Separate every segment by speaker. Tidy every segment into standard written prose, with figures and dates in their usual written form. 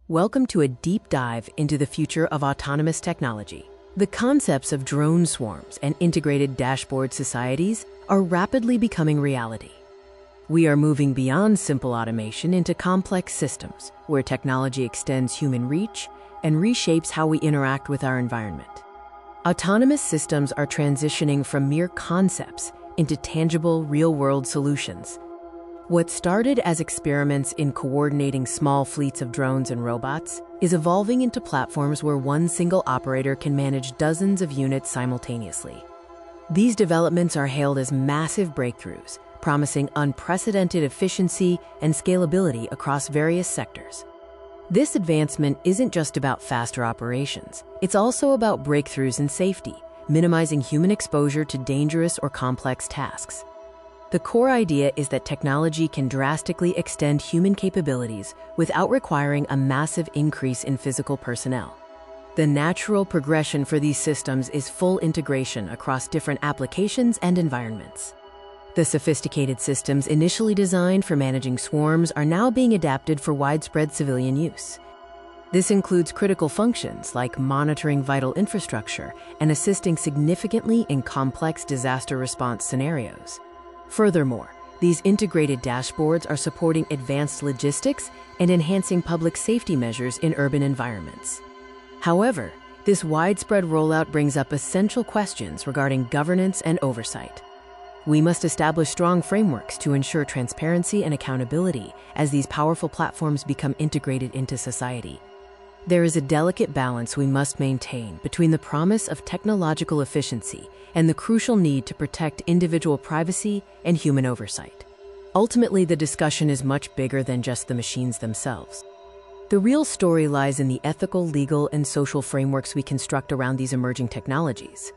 Speaker 1: Welcome to a deep dive into the future of autonomous technology. The concepts of drone swarms and integrated dashboard societies are rapidly becoming reality. We are moving beyond simple automation into complex systems, where technology extends human reach and reshapes how we interact with our environment. Autonomous systems are transitioning from mere concepts into tangible, real-world solutions. What started as experiments in coordinating small fleets of drones and robots is evolving into platforms where one single operator can manage dozens of units simultaneously. These developments are hailed as massive breakthroughs, promising unprecedented efficiency and scalability across various sectors. This advancement isn't just about faster operations, it's also about breakthroughs in safety, minimizing human exposure to dangerous or complex tasks. The core idea is that technology can drastically extend human capabilities without requiring a massive increase in physical personnel. The natural progression for these systems is full integration across different applications and environments. The sophisticated systems initially designed for managing swarms are now being adapted for widespread civilian use. This includes critical functions like monitoring vital infrastructure and assisting significantly in complex disaster response scenarios. Furthermore, these integrated dashboards are supporting advanced logistics and enhancing public safety measures in urban environments. However, this widespread rollout brings up essential questions regarding governance and oversight. We must establish strong frameworks to ensure transparency and accountability as these powerful platforms become integrated into society. There is a delicate balance we must maintain between the promise of technological efficiency and the crucial need to protect individual privacy and human oversight. Ultimately, the discussion is much bigger than just the machines themselves. The real story lies in the ethical, legal, and social frameworks we construct around these emerging technologies.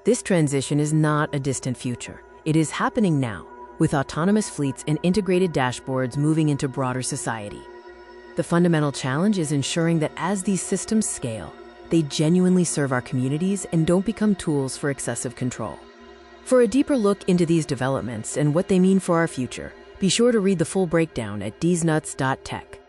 Speaker 1: This transition is not a distant future. It is happening now, with autonomous fleets and integrated dashboards moving into broader society. The fundamental challenge is ensuring that as these systems scale, they genuinely serve our communities and don't become tools for excessive control. For a deeper look into these developments and what they mean for our future, be sure to read the full breakdown at deesnuts.tech.